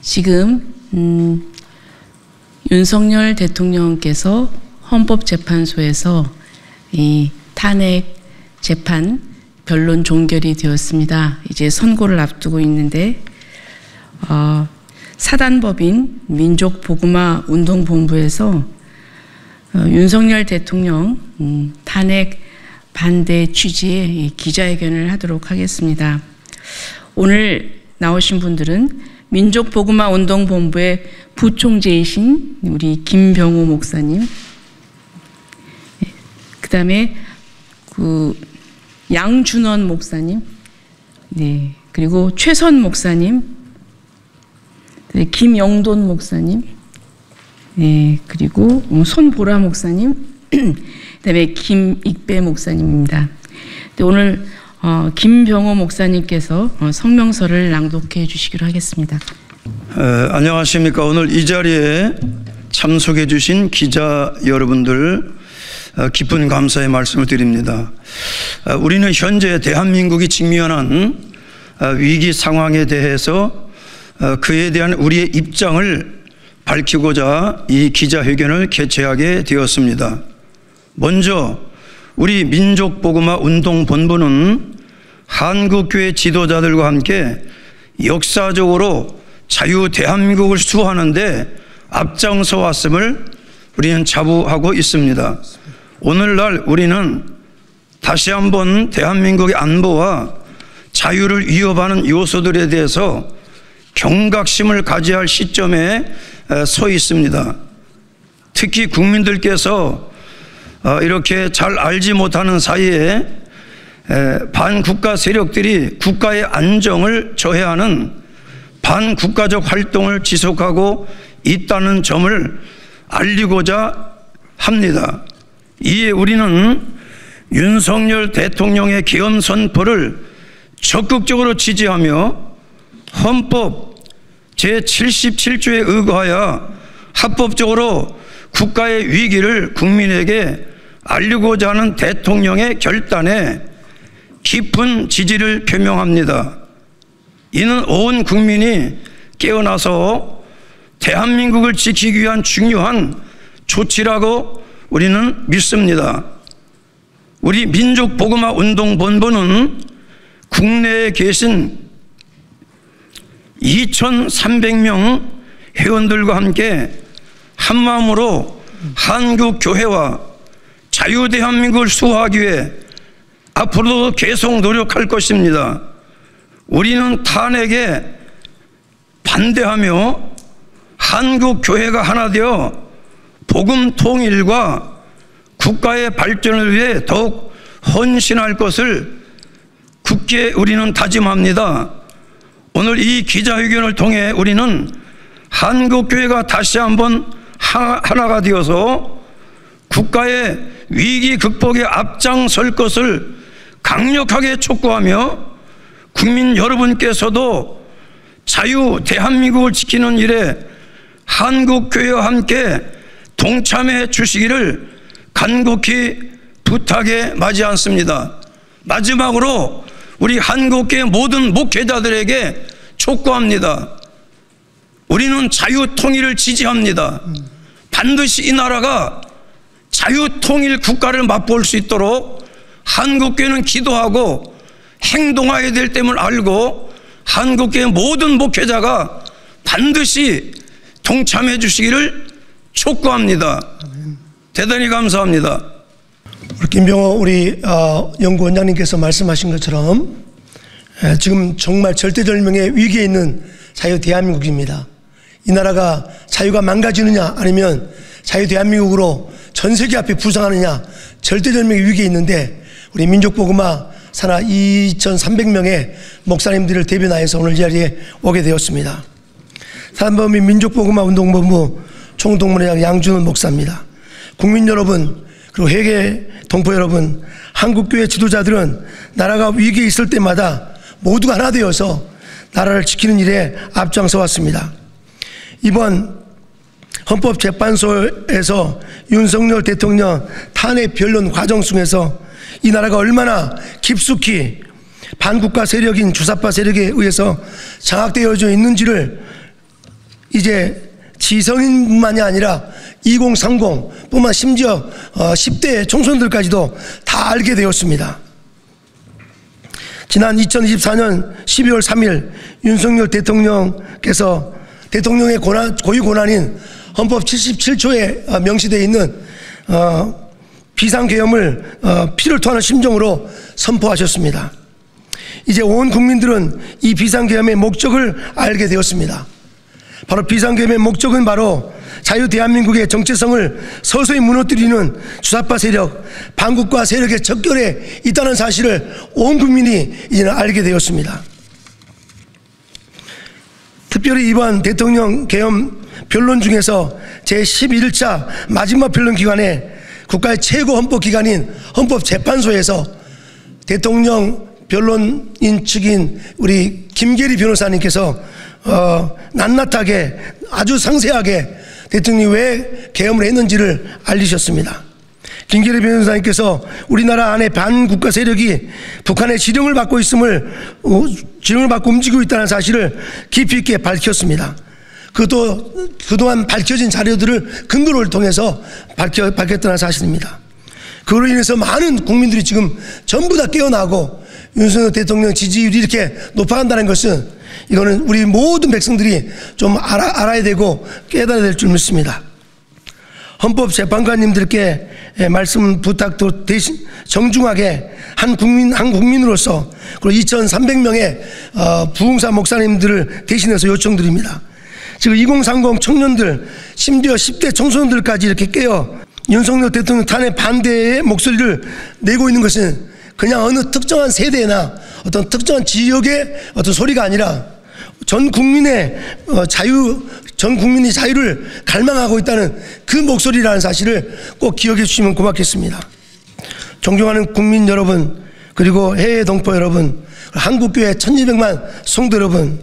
지금 윤석열 대통령께서 헌법재판소에서 이 탄핵 재판 변론 종결이 되었습니다. 이제 선고를 앞두고 있는데 사단법인 민족보그마 운동본부에서 윤석열 대통령 탄핵 반대 취지의 기자회견을 하도록 하겠습니다. 오늘 나오신 분들은 민족보그마 운동본부의 부총재이신 우리 김병호 목사님, 그 다음에 양준원 목사님, 네, 그리고 최선 목사님, 김영돈 목사님, 네, 그리고 손보라 목사님, 그다음에 김익배 목사님입니다. 오늘 김병호 목사님께서 성명서를 낭독해 주시기로 하겠습니다. 안녕하십니까. 오늘 이 자리에 참석해 주신 기자 여러분들 깊은 감사의 말씀을 드립니다. 우리는 현재 대한민국이 직면한 위기 상황에 대해서 그에 대한 우리의 입장을 밝히고자 이 기자회견을 개최하게 되었습니다. 먼저 우리 민족보그마 운동본부는 한국교회 지도자들과 함께 역사적으로 자유 대한민국을 수호하는 데 앞장서 왔음을 우리는 자부하고 있습니다. 오늘날 우리는 다시 한번 대한민국의 안보와 자유를 위협하는 요소들에 대해서 경각심을 가져야 할 시점에 서 있습니다. 특히 국민들께서 이렇게 잘 알지 못하는 사이에 반국가 세력들이 국가의 안정을 저해하는 반국가적 활동을 지속하고 있다는 점을 알리고자 합니다. 이에 우리는 윤석열 대통령의 계엄 선포를 적극적으로 지지하며 헌법 제77조에 의거하여 합법적으로 국가의 위기를 국민에게 알리고자 하는 대통령의 결단에 깊은 지지를 표명합니다. 이는 온 국민이 깨어나서 대한민국을 지키기 위한 중요한 조치라고 우리는 믿습니다. 우리 민족보그마 운동본부는 국내에 계신 2,300명 회원들과 함께 한마음으로 한국교회와 자유대한민국을 수호하기 위해 앞으로도 계속 노력할 것입니다. 우리는 탄핵에 반대하며 한국교회가 하나 되어 복음 통일과 국가의 발전을 위해 더욱 헌신할 것을 굳게 우리는 다짐합니다. 오늘 이 기자회견을 통해 우리는 한국교회가 다시 한번 하나가 되어서 국가의 위기 극복에 앞장설 것을 강력하게 촉구하며 국민 여러분께서도 자유 대한민국을 지키는 일에 한국교회와 함께 동참해 주시기를 간곡히 부탁에 마지 않습니다. 마지막으로 우리 한국교회 모든 목회자들에게 촉구합니다. 우리는 자유통일을 지지합니다. 반드시 이 나라가 자유통일 국가를 맛볼 수 있도록 한국교회는 기도하고 행동해야 될 점을 알고 한국교회 모든 목회자가 반드시 동참해 주시기를 촉구합니다. 대단히 감사합니다. 우리 김병호 우리 연구원장님께서 말씀하신 것처럼 지금 정말 절대절명의 위기에 있는 자유 대한민국입니다. 이 나라가 자유가 망가지느냐 아니면 자유 대한민국으로 전 세계 앞에 부상하느냐 절대절명의 위기에 있는데 우리 민족보그마 산하 2,300명의 목사님들을 대변하여서 오늘 이 자리에 오게 되었습니다. 사단법인 민족보그마 운동본부 총동문회장 양준원 목사입니다. 국민 여러분 그리고 회계 동포 여러분, 한국교회 지도자들은 나라가 위기에 있을 때마다 모두가 하나 되어서 나라를 지키는 일에 앞장서 왔습니다. 이번 헌법재판소에서 윤석열 대통령 탄핵 변론 과정 중에서 이 나라가 얼마나 깊숙이 반국가 세력인 주사파 세력에 의해서 장악되어져 있는지를 이제 지성인뿐만이 아니라 2030 뿐만 심지어 10대 청소년들까지도 다 알게 되었습니다. 지난 2024년 12월 3일 윤석열 대통령께서 대통령의 고유 권한인 헌법 77조에 명시되어 있는 비상계엄을 피를 토하는 심정으로 선포하셨습니다. 이제 온 국민들은 이 비상계엄의 목적을 알게 되었습니다. 바로 비상계엄의 목적은 바로 자유 대한민국의 정체성을 서서히 무너뜨리는 주사파 세력, 반국가 세력의 적결에 있다는 사실을 온 국민이 이제는 알게 되었습니다. 특별히 이번 대통령 계엄 변론 중에서 제11차 마지막 변론 기간에 국가의 최고 헌법기관인 헌법재판소에서 대통령 변론인 측인 우리 김계리 변호사님께서 낱낱하게 아주 상세하게 대통령이 왜 계엄을 했는지를 알리셨습니다. 김계리 변호사님께서 우리나라 안에 반국가 세력이 북한의 지령을 받고 움직이고 있다는 사실을 깊이 있게 밝혔습니다. 그동안 밝혀진 자료들을 근거를 통해서 밝혔다는 사실입니다. 그로 인해서 많은 국민들이 지금 전부 다 깨어나고 윤석열 대통령 지지율이 이렇게 높아간다는 것은 이거는 우리 모든 백성들이 좀 알아야 되고 깨달아야 될 줄 믿습니다. 헌법재판관님들께 말씀 부탁도 대신 정중하게 한 국민으로서 그리고 2,300명의 부흥사 목사님들을 대신해서 요청드립니다. 지금 2030 청년들 심지어 10대 청소년들까지 이렇게 깨어 윤석열 대통령 탄핵 반대의 목소리를 내고 있는 것은 그냥 어느 특정한 세대나 어떤 특정한 지역의 어떤 소리가 아니라 전 국민의 전 국민이 자유를 갈망하고 있다는 그 목소리라는 사실을 꼭 기억해 주시면 고맙겠습니다. 존경하는 국민 여러분, 그리고 해외 동포 여러분, 한국교회 1200만 성도 여러분,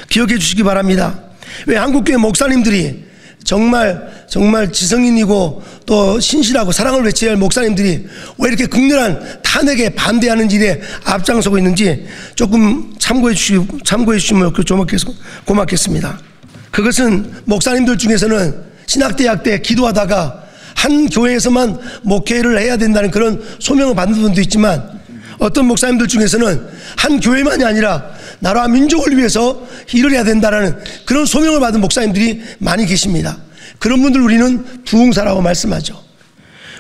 기억해 주시기 바랍니다. 왜 한국교회 목사님들이 정말 지성인이고 또 신실하고 사랑을 외쳐야 할 목사님들이 왜 이렇게 극렬한 탄핵에 반대하는 일에 앞장서고 있는지 조금 참고해 주시면 고맙겠습니다. 그것은 목사님들 중에서는 신학대학 때 기도하다가 한 교회에서만 목회를 해야 된다는 그런 소명을 받는 분도 있지만, 어떤 목사님들 중에서는 한 교회만이 아니라 나라와 민족을 위해서 일을 해야 된다는 그런 소명을 받은 목사님들이 많이 계십니다. 그런 분들 우리는 부흥사라고 말씀하죠.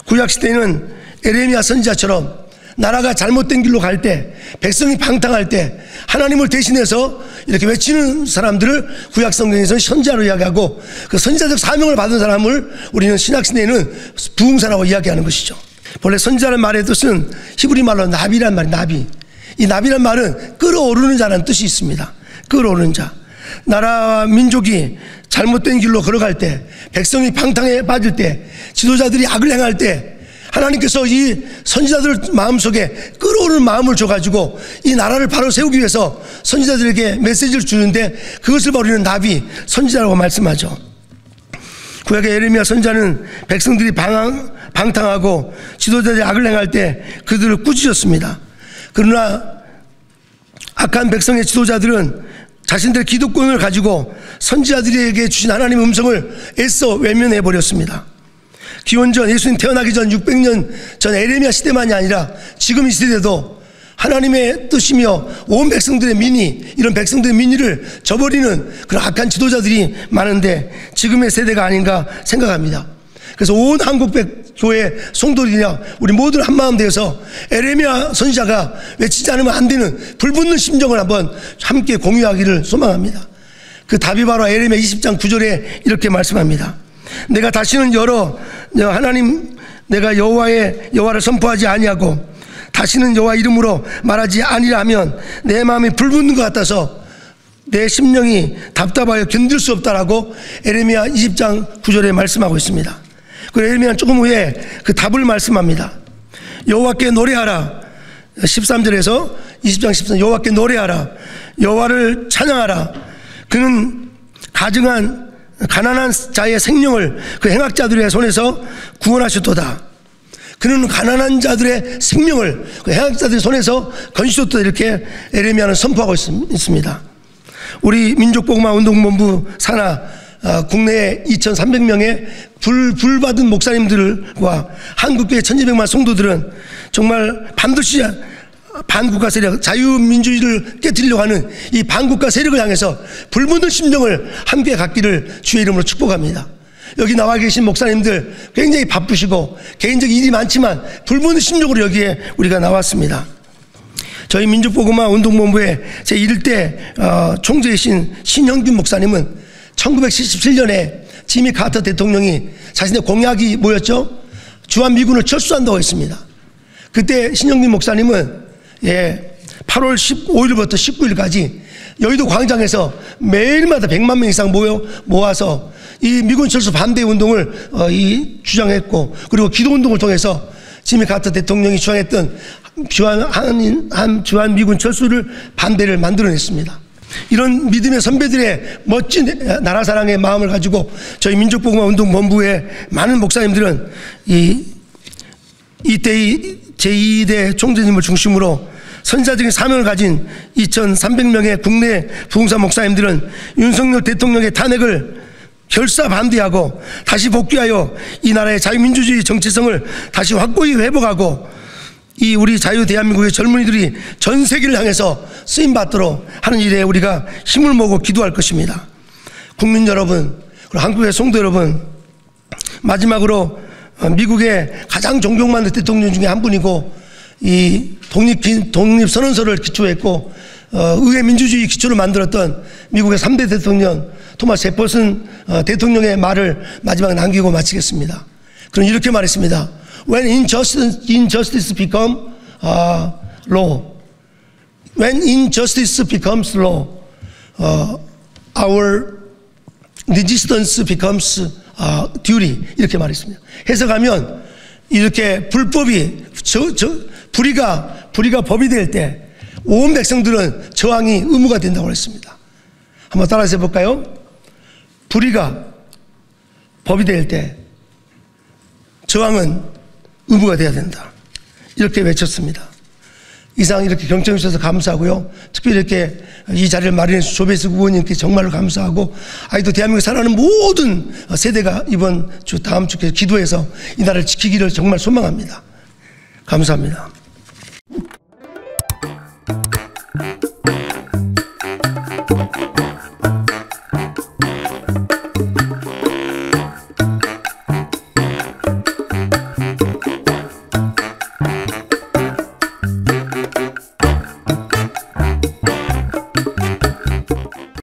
구약시대에는 에레미야 선지자처럼 나라가 잘못된 길로 갈 때, 백성이 방탕할 때 하나님을 대신해서 이렇게 외치는 사람들을 구약성경에서는 선지자로 이야기하고, 그 선지자적 사명을 받은 사람을 우리는 신약시대에는 부흥사라고 이야기하는 것이죠. 본래 선지자라는 말의 뜻은 히브리 말로 나비란 말이에요. 나비. 이 나비란 말은 끌어오르는 자라는 뜻이 있습니다. 끌어오르는 자. 나라와 민족이 잘못된 길로 걸어갈 때, 백성이 방탕에 빠질 때, 지도자들이 악을 행할 때 하나님께서 이 선지자들 마음속에 끌어오르는 마음을 줘가지고 이 나라를 바로 세우기 위해서 선지자들에게 메시지를 주는데, 그것을 우리는 나비, 선지자라고 말씀하죠. 구약의 에레미야 선지자는 백성들이 방탕하고 지도자들이 악을 행할 때 그들을 꾸짖었습니다. 그러나 악한 백성의 지도자들은 자신들의 기득권을 가지고 선지자들에게 주신 하나님의 음성을 애써 외면해버렸습니다. 기원전 예수님 태어나기 전 600년 전 에레미야 시대만이 아니라 지금 이 시대도 하나님의 뜻이며 온 백성들의 민의, 이런 백성들의 민의를 저버리는 그런 악한 지도자들이 많은데 지금의 세대가 아닌가 생각합니다. 그래서 온 한국교회 성도들이나 우리 모두 한마음 되어서 에레미야 선지자가 외치지 않으면 안 되는 불붙는 심정을 한번 함께 공유하기를 소망합니다. 그 답이 바로 에레미야 20장 9절에 이렇게 말씀합니다. 내가 다시는 내가 여호와를 선포하지 아니하고 다시는 여호와 이름으로 말하지 아니라 하면 내 마음이 불붙는 것 같아서 내 심령이 답답하여 견딜 수 없다라고 에레미야 20장 9절에 말씀하고 있습니다. 그리고 에레미야는 조금 후에 그 답을 말씀합니다. 여호와께 노래하라. 13절에서 20장 13절, 여호와께 노래하라. 여호와를 찬양하라. 그는 가난한 자의 생명을 그 행악자들의 손에서 구원하셨도다. 그는 가난한 자들의 생명을 그 행악자들의 손에서 건지셨도다. 이렇게 에레미야는 선포하고 있습니다. 우리 민족복음화운동본부 산하 국내 2,300명의 불받은 목사님들과 한국교회 1,200만 성도들은 정말 반드시 반국가 세력, 자유민주주의를 깨뜨리려고 하는 이 반국가 세력을 향해서 불붙는 심정을 함께 갖기를 주의 이름으로 축복합니다. 여기 나와 계신 목사님들 굉장히 바쁘시고 개인적 일이 많지만 불붙는 심정으로 여기에 우리가 나왔습니다. 저희 민족복음화운동본부의 제1대 총재이신 신형균 목사님은 1977년에 지미 카터 대통령이 자신의 공약이 뭐였죠? 주한미군을 철수한다고 했습니다. 그때 신형균 목사님은 8월 15일부터 19일까지 여의도 광장에서 매일마다 100만 명 이상 모아서 이 미군 철수 반대 운동을 주장했고, 그리고 기도 운동을 통해서 지미 카터 대통령이 주장했던 주한 미군 철수를 반대를 만들어냈습니다. 이런 믿음의 선배들의 멋진 나라 사랑의 마음을 가지고 저희 민족복음화운동본부의 많은 목사님들은 이때의 제2대 총재님을 중심으로 선사적인 사명을 가진 2,300명의 국내 부흥사 목사님들은 윤석열 대통령의 탄핵을 결사 반대하고 다시 복귀하여 이 나라의 자유민주주의 정체성을 다시 확고히 회복하고 이 우리 자유 대한민국의 젊은이들이 전 세계를 향해서 쓰임받도록 하는 일에 우리가 힘을 모으고 기도할 것입니다. 국민 여러분, 그리고 한국의 성도 여러분, 마지막으로 미국의 가장 존경받는 대통령 중에 한 분이고 이 독립선언서를 기초했고 의회 민주주의 기초를 만들었던 미국의 3대 대통령 토마스 제퍼슨 대통령의 말을 마지막에 남기고 마치겠습니다. 그는 이렇게 말했습니다. When injustice becomes law, when injustice becomes law, our resistance becomes duty. 이렇게 말했습니다. 해석하면 이렇게 불법이 불의가 법이 될 때 온 백성들은 저항이 의무가 된다고 했습니다. 한번 따라서 해볼까요? 불의가 법이 될 때 저항은 의무가 돼야 된다. 이렇게 외쳤습니다. 이상 이렇게 경청해 주셔서 감사하고요. 특별히 이렇게 이 자리를 마련해 주신 조배수 의원님께 정말로 감사하고, 아직도 대한민국에 살아가는 모든 세대가 이번 주 다음 주께 기도해서 이 나라를 지키기를 정말 소망합니다. 감사합니다.